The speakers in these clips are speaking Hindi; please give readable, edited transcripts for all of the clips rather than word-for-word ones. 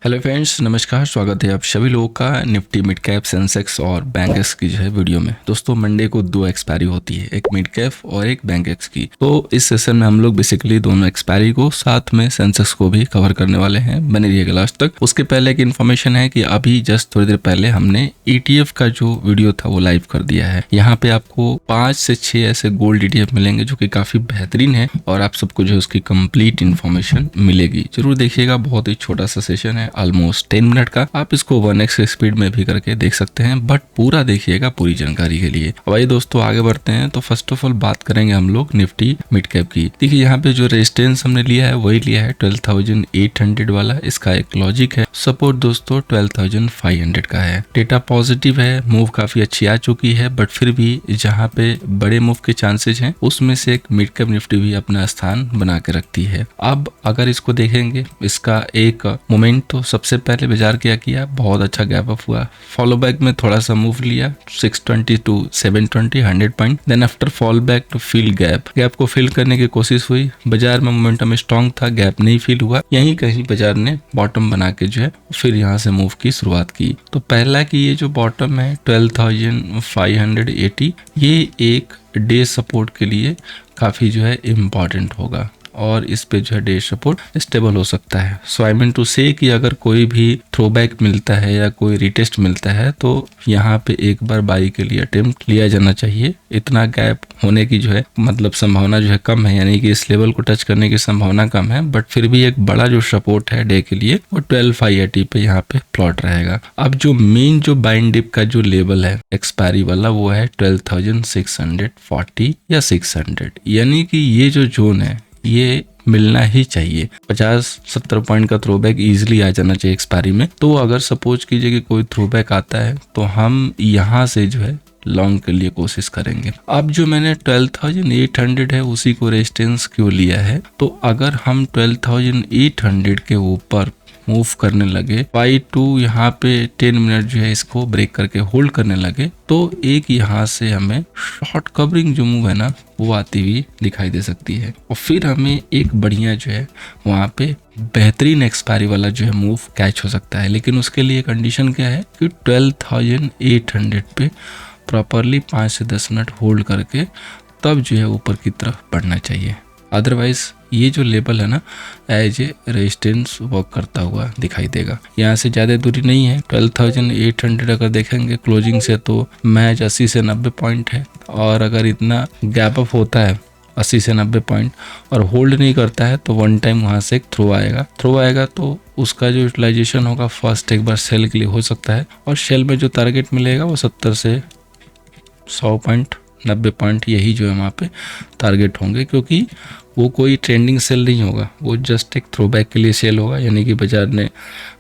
हेलो फ्रेंड्स, नमस्कार। स्वागत है आप सभी लोगों का निफ्टी मिड कैप सेंसेक्स और बैंक एक्स की जो है वीडियो में। दोस्तों, मंडे को दो एक्सपायरी होती है, एक मिड कैप और एक बैंक एक्स की। तो इस सेशन में हम लोग बेसिकली दोनों एक्सपायरी को साथ में सेंसेक्स को भी कवर करने वाले हैं। बने रहिएगा लास्ट तक। उसके पहले एक इन्फॉर्मेशन है कि अभी जस्ट थोड़ी देर पहले हमने ETF का जो वीडियो था वो लाइव कर दिया है। यहाँ पे आपको 5 से 6 ऐसे गोल्ड ETF मिलेंगे जो कि काफी बेहतरीन है और आप सबको जो है उसकी कंप्लीट इन्फॉर्मेशन मिलेगी। जरूर देखिएगा, बहुत ही छोटा सा सेशन है, ऑलमोस्ट 10 मिनट का। आप इसको 1x स्पीड में भी करके देख सकते हैं, बट पूरा देखिएगा पूरी जानकारी के लिए। अब आइए दोस्तों आगे बढ़ते हैं। तो फर्स्ट ऑफ ऑल बात करेंगे हम लोग निफ्टी मिड कैप की। देखिए, यहाँ पे जो रेजिस्टेंस हमने लिया है वही लिया है 12,800 वाला। इसका एक लॉजिक है। सपोर्ट दोस्तों 12,500 का है। डेटा पॉजिटिव है, मूव काफी अच्छी आ चुकी है, बट फिर भी जहाँ पे बड़े मूव के चांसेस हैं उसमें से एक मिड कैप निफ्टी भी अपना स्थान बना के रखती है। अब अगर इसको देखेंगे, इसका एक मोमेंट तो सबसे पहले बाजार क्या किया, बहुत अच्छा गैप अप हुआ। फॉलो बैक में थोड़ा सा मूव लिया 620 to 720 100 point. Then after fall back to fill gap को फिल करने की कोशिश हुई। बाजार में मोमेंटम स्ट्रांग था, गैप नहीं फिल हुआ। यहीं कहीं बाजार ने बॉटम बना के जो है फिर यहाँ से मूव की शुरुआत की। तो पहला कि ये जो बॉटम है 12,580, ये एक डे सपोर्ट के लिए काफी जो है इम्पोर्टेंट होगा और इस पे जो है डे सपोर्ट स्टेबल हो सकता है। सो आई मीन टू से कि अगर कोई भी थ्रोबैक मिलता है या कोई रिटेस्ट मिलता है तो यहाँ पे एक बार बाई के लिए अटेम्प्ट लिया जाना चाहिए। इतना गैप होने की जो है मतलब संभावना जो है कम है, यानी कि इस लेवल को टच करने की संभावना कम है, बट फिर भी एक बड़ा जो सपोर्ट है डे के लिए वो 12,580 पे यहाँ पे प्लॉट रहेगा। अब जो मेन जो बाइंग डिप का जो लेवल है एक्सपायरी वाला वो है 12,640 या 600, यानी कि ये जो जोन है ये मिलना ही चाहिए। 50-70 पॉइंट का थ्रोबैक इजीली आ जाना चाहिए एक्सपायरी में। तो अगर सपोज कीजिए कि कोई थ्रोबैक आता है तो हम यहाँ से जो है लॉन्ग के लिए कोशिश करेंगे। अब जो मैंने 12,800 है उसी को रेजिस्टेंस क्यों लिया है, तो अगर हम 12,800 के ऊपर मूव करने लगे, 5 यहाँ पे 10 मिनट जो है इसको ब्रेक करके होल्ड करने लगे, तो एक यहाँ से हमें शॉर्ट कवरिंग जो मूव है ना वो आती हुई दिखाई दे सकती है और फिर हमें एक बढ़िया जो है वहाँ पे बेहतरीन एक्सपायरी वाला जो है मूव कैच हो सकता है। लेकिन उसके लिए कंडीशन क्या है कि 12,800 पे प्रॉपरली 5 से 10 मिनट होल्ड करके तब जो है ऊपर की तरफ बढ़ना चाहिए। अदरवाइज ये जो लेवल है ना एज ए रेजिस्टेंस वर्क करता हुआ दिखाई देगा। यहाँ से ज़्यादा दूरी नहीं है। 12,800 अगर देखेंगे क्लोजिंग से तो मैच 80 से 90 पॉइंट है, और अगर इतना गैप अप होता है 80 से 90 पॉइंट और होल्ड नहीं करता है तो वन टाइम वहाँ से एक थ्रो आएगा तो उसका जो यूटिलाइजेशन होगा फर्स्ट एक बार सेल के लिए हो सकता है, और सेल में जो टारगेट मिलेगा वो 70 से 100 पॉइंट 90 पॉइंट यही जो है वहाँ पे टारगेट होंगे, क्योंकि वो कोई ट्रेंडिंग सेल नहीं होगा, वो जस्ट एक थ्रोबैक के लिए सेल होगा। यानी कि बाजार ने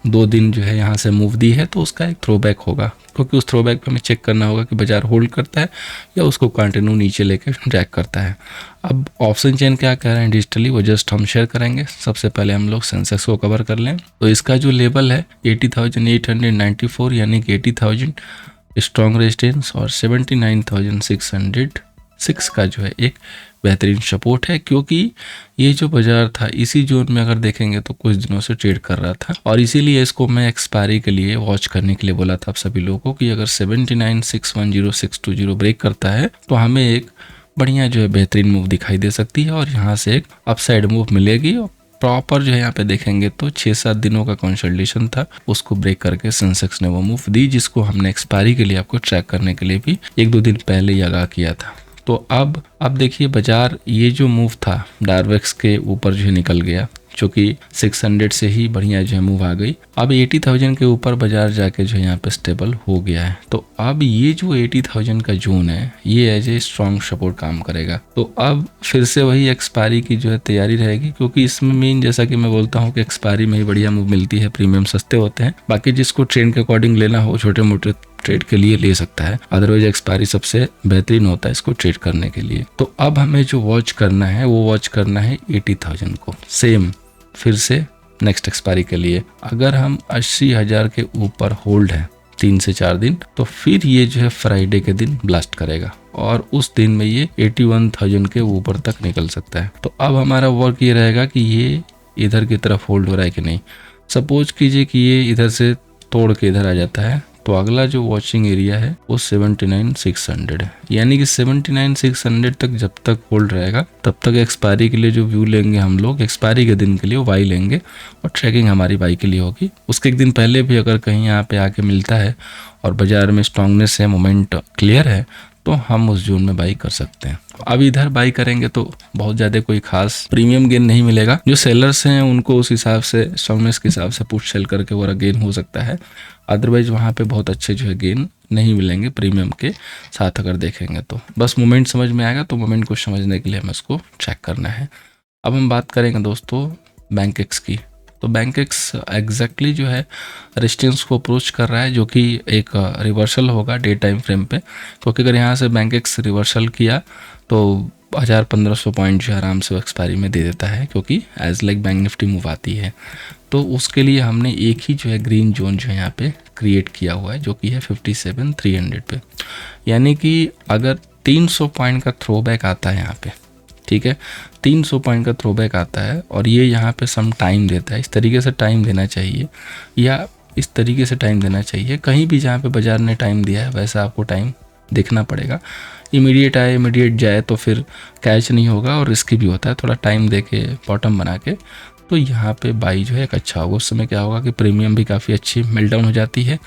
2 दिन जो है यहाँ से मूव दी है तो उसका एक थ्रोबैक होगा, क्योंकि उस थ्रोबैक पे हमें चेक करना होगा कि बाजार होल्ड करता है या उसको कंटिन्यू नीचे लेके ड्रैग करता है। अब ऑप्शन चेन क्या कह रहे हैं डिजिटली वो जस्ट हम शेयर करेंगे। सबसे पहले हम लोग सेंसेक्स को कवर कर लें। तो इसका जो लेवल है 80,894 यानी कि 80,000 स्ट्रॉन्ग रेजिस्टेंस और 79,606 का जो है एक बेहतरीन सपोर्ट है, क्योंकि ये जो बाजार था इसी जोन में अगर देखेंगे तो कुछ दिनों से ट्रेड कर रहा था, और इसीलिए इसको मैं एक्सपायरी के लिए वॉच करने के लिए बोला था आप सभी लोगों को कि अगर 79,610,620 ब्रेक करता है तो हमें एक बढ़िया जो है बेहतरीन मूव दिखाई दे सकती है और यहाँ से एक अपसाइड मूव मिलेगी। प्रॉपर जो है यहाँ पे देखेंगे तो 6-7 दिनों का कंसोलिडेशन था, उसको ब्रेक करके सेंसेक्स ने वो मूव दी जिसको हमने एक्सपायरी के लिए आपको ट्रैक करने के लिए भी 1-2 दिन पहले ही आगाह किया था। तो अब देखिए बाजार ये जो मूव था डार्वेक्स के ऊपर जो है निकल गया, जो कि 600 से ही बढ़िया जो है मूव आ गई। अब 80,000 के ऊपर बाजार जाके जो है यहाँ पे स्टेबल हो गया है। तो अब ये जो 80,000 का जोन है ये एज ए स्ट्रॉन्ग सपोर्ट काम करेगा। तो अब फिर से वही एक्सपायरी की जो है तैयारी रहेगी, क्योंकि इसमें मेन जैसा कि मैं बोलता हूँ कि एक्सपायरी में ही बढ़िया मूव मिलती है, प्रीमियम सस्ते होते हैं। बाकी जिसको ट्रेंड के अकॉर्डिंग लेना हो छोटे मोटे ट्रेड के लिए ले सकता है, अदरवाइज एक्सपायरी सबसे बेहतरीन होता है इसको ट्रेड करने के लिए। तो अब हमें जो वॉच करना है वो वॉच करना है 80,000 को। सेम फिर से नेक्स्ट एक्सपायरी के लिए अगर हम 80,000 के ऊपर होल्ड है 3 से 4 दिन तो फिर ये जो है फ्राइडे के दिन ब्लास्ट करेगा और उस दिन में ये 81,000 के ऊपर तक निकल सकता है। तो अब हमारा वर्क ये रहेगा कि ये इधर की तरफ होल्ड हो रहा है कि नहीं। सपोज कीजिए कि ये इधर से तोड़ के इधर आ जाता है, तो अगला जो वॉचिंग एरिया है वो 79,600 है। यानी कि 79,600 तक जब तक होल्ड रहेगा तब तक एक्सपायरी के लिए जो व्यू लेंगे हम लोग, एक्सपायरी के दिन के लिए वो बाई लेंगे और ट्रैकिंग हमारी बाई के लिए होगी। उसके एक दिन पहले भी अगर कहीं यहाँ पे आके मिलता है और बाजार में स्ट्रांगनेस है, मोमेंट क्लियर है, तो हम उस जोन में बाई कर सकते हैं। अब इधर बाई करेंगे तो बहुत ज़्यादा कोई खास प्रीमियम गेन नहीं मिलेगा। जो सेलर्स हैं उनको उस हिसाब से, स्ट्रांगनेस के हिसाब से पुश सेल करके वो गेन हो सकता है। अदरवाइज वहाँ पे बहुत अच्छे जो है गेन नहीं मिलेंगे प्रीमियम के साथ अगर देखेंगे तो। बस मोमेंट समझ में आएगा, तो मोमेंट को समझने के लिए हमें उसको चेक करना है। अब हम बात करेंगे दोस्तों बैंकेक्स की। तो बैंकेक्स एग्जैक्टली जो है रेजिस्टेंस को अप्रोच कर रहा है, जो कि एक रिवर्सल होगा डे टाइम फ्रेम पे। क्योंकि अगर यहाँ से बैंकेक्स रिवर्सल किया तो 1000-1500 पॉइंट जो आराम से एक्सपायरी में दे देता है, क्योंकि as like bank Nifty move आती है। तो उसके लिए हमने एक ही जो है ग्रीन जोन जो है यहाँ पे क्रिएट किया हुआ है, जो कि है 57,300 पे। यानी कि अगर 300 पॉइंट का थ्रो बैक आता है यहाँ पे, ठीक है, 300 पॉइंट का थ्रो बैक आता है और ये यहाँ पे सम टाइम देता है। इस तरीके से टाइम देना चाहिए या इस तरीके से टाइम देना चाहिए। कहीं भी जहाँ पे बाजार ने टाइम दिया है वैसा आपको टाइम देखना पड़ेगा। इमीडिएट आए इमीडिएट जाए तो फिर कैच नहीं होगा और रिस्की भी होता है। थोड़ा टाइम दे के बॉटम बना के तो यहाँ पे बाई जो है एक अच्छा होगा। उस समय क्या होगा कि प्रीमियम भी काफ़ी अच्छी मेल्ट डाउन हो जाती है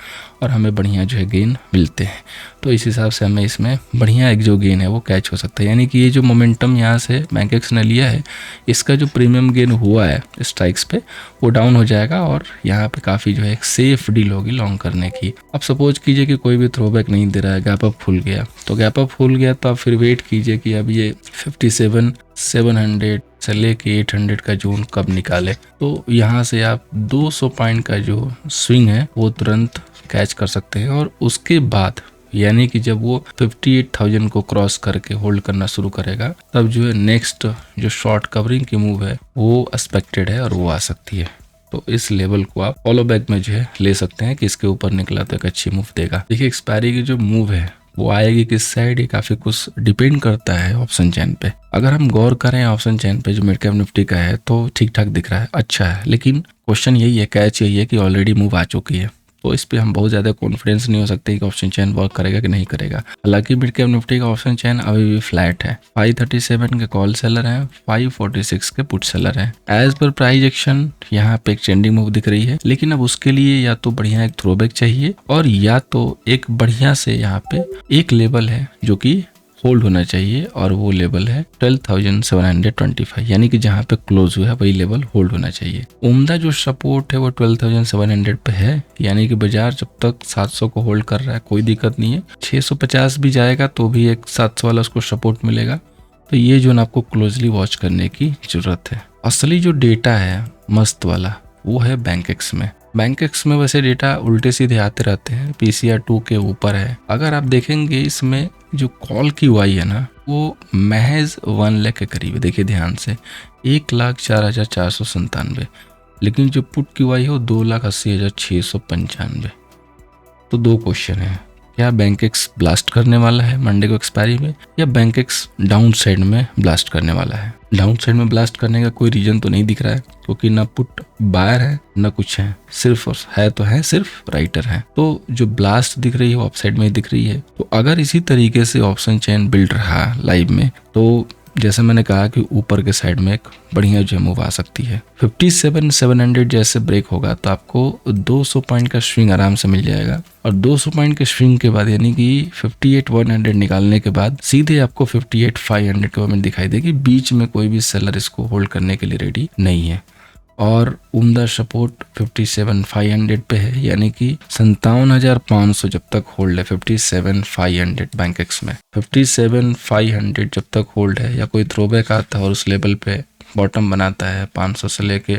और हमें बढ़िया जो है गेन मिलते हैं। तो इस हिसाब से हमें इसमें बढ़िया एक जो गेन है वो कैच हो सकता है। यानी कि ये जो मोमेंटम यहाँ से बैंकेक्स ने लिया है, इसका जो प्रीमियम गेन हुआ है स्ट्राइक्स पे वो डाउन हो जाएगा और यहाँ पे काफ़ी जो है एक सेफ डील होगी लॉन्ग करने की। अब सपोज कीजिए कि कोई भी थ्रोबैक नहीं दे रहा है, गैप अप खुल गया, तो गैप अप खुल गया तो आप फिर वेट कीजिए कि अब ये 57,700 से लेके 800 का जोन कब निकाले। तो यहाँ से आप 200 पॉइंट का जो स्विंग है वो तुरंत कैच कर सकते हैं। और उसके बाद यानी कि जब वो 58,000 को क्रॉस करके होल्ड करना शुरू करेगा तब जो है नेक्स्ट जो शॉर्ट कवरिंग की मूव है वो एक्सपेक्टेड है और वो आ सकती है। तो इस लेवल को आप फॉलो बैक में जो है ले सकते हैं कि इसके ऊपर निकला तो एक अच्छी मूव देगा। देखिए एक्सपायरी की जो मूव है वो आएगी किस साइड, ये काफी कुछ डिपेंड करता है ऑप्शन चेन पे। अगर हम गौर करें ऑप्शन चेन पे जो मिड कैप निफ्टी का है तो ठीक ठाक दिख रहा है, अच्छा है। लेकिन क्वेश्चन यही है, कैच यही है कि ऑलरेडी मूव आ चुकी है। तो इस पे हम बहुत ज़्यादा कॉन्फिडेंस नहीं हो सकते कि ऑप्शन चेन वर्क करेगा कि नहीं करेगा। हालांकि मिड कैप निफ्टी का ऑप्शन चेन अभी भी फ्लैट है। 537 के कॉल सेलर हैं, 546 के पुट सेलर हैं। एज पर प्राइस एक्शन यहाँ पे एक ट्रेंडिंग मूव दिख रही है, लेकिन अब उसके लिए या तो बढ़िया एक थ्रोबैक चाहिए और या तो एक बढ़िया से यहाँ पे एक लेवल है जो कि होल्ड होना चाहिए और वो लेवल है 12,725। यानी कि जहाँ पे क्लोज हुआ है वही लेवल होल्ड होना चाहिए। उम्दा जो सपोर्ट है वो 12,700 पे है। यानी कि बाजार जब तक 700 को होल्ड कर रहा है कोई दिक्कत नहीं है। 650 भी जाएगा तो भी एक 700 वाला उसको सपोर्ट मिलेगा। तो ये जो आपको क्लोजली वॉच करने की जरूरत है। असली जो डेटा है मस्त वाला वो है बैंकेक्स में। बैंकेक्स में वैसे डेटा उल्टे सीधे आते रहते हैं, PCR 2 के ऊपर है। अगर आप देखेंगे इसमें जो कॉल की वाई है ना वो महज 1 लाख के करीब है। देखिए ध्यान से 1,04,497, लेकिन जो पुट की वाई है वो 2,80,695। तो दो क्वेश्चन है, क्या बैंकेक्स ब्लास्ट करने वाला है मंडे को एक्सपायरी में या बैंकेक्स डाउन साइड में ब्लास्ट करने वाला है। डाउन साइड में ब्लास्ट करने का कोई रीजन तो नहीं दिख रहा है, क्योंकि ना पुट बायर है ना कुछ है, सिर्फ है तो है सिर्फ राइटर है। तो जो ब्लास्ट दिख रही है वो अपसाइड में दिख रही है। तो अगर इसी तरीके से ऑप्शन चेन बिल्ड रहा लाइव में तो जैसे मैंने कहा कि ऊपर के साइड में एक बढ़िया जो मूव आ सकती है। 57,700 जैसे ब्रेक होगा तो आपको 200 पॉइंट का स्विंग आराम से मिल जाएगा और 200 पॉइंट के स्विंग के बाद यानी कि 58,100 निकालने के बाद सीधे आपको 58,500 के मोमेंट दिखाई देगी। बीच में कोई भी सेलर इसको होल्ड करने के लिए रेडी नहीं है और उम्दा सपोर्ट 57,500 पे है। यानी कि 57,500 जब तक होल्ड है 57,500 बैंकेक्स में 57,500 जब तक होल्ड है या कोई थ्रोबैक आता है और उस लेवल पे बॉटम बनाता है 500 से लेके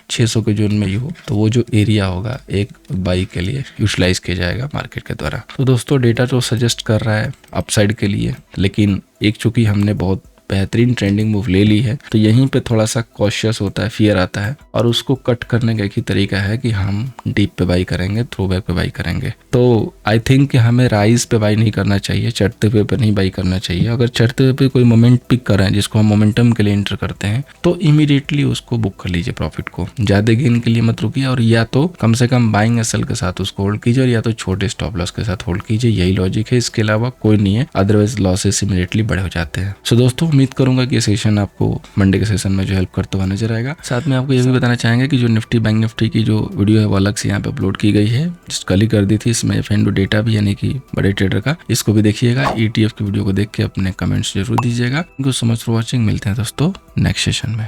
600 के जोन में ही हो तो वो जो एरिया होगा एक बाई के लिए यूटिलाइज किया जाएगा मार्केट के द्वारा। तो दोस्तों डेटा तो सजेस्ट कर रहा है अपसाइड के लिए, लेकिन एक चूंकि हमने बहुत बेहतरीन ट्रेंडिंग मूव ले ली है तो यहीं पे थोड़ा सा कॉशियस होता है, फियर आता है, और उसको कट करने का एक ही तरीका है कि हम डीप पे बाई करेंगे, थ्रो बैक पे बाई करेंगे। तो आई थिंक कि हमें राइज पे बाई नहीं करना चाहिए, चढ़ते हुए पे नहीं बाई करना चाहिए। अगर चढ़ते हुए पे कोई मोमेंट पिक कर रहे हैं जिसको हम मोमेंटम के लिए एंटर करते हैं तो इमीडिएटली उसको बुक कर लीजिए प्रॉफिट को, ज्यादा गेन के लिए मत रुकिए, और या तो कम से कम बाइंग एंड सेल के साथ उसको होल्ड कीजिए, और या तो छोटे स्टॉप लॉस के साथ होल्ड कीजिए। यही लॉजिक है, इसके अलावा कोई नहीं है, अदरवाइज लॉसेस इमीडिएटली बड़े हो जाते हैं। सो दोस्तों, उम्मीद करूंगा कि ये सेशन आपको मंडे के सेशन में जो हेल्प करता हुआ नजर आएगा। साथ में आपको ये भी बताना चाहेंगे कि जो निफ्टी बैंक निफ्टी की जो वीडियो है वो अलग से यहाँ पे अपलोड की गई है, जिस कल ही कर दी थी। इसमें एफ&ओ डेटा भी, यानी कि बड़े ट्रेडर का, इसको भी देखिएगा। ETF की वीडियो को देख के अपने कमेंट्स जरूर दीजिएगा। Thank you so much for watching. मिलते हैं दोस्तों नेक्स्ट सेशन में।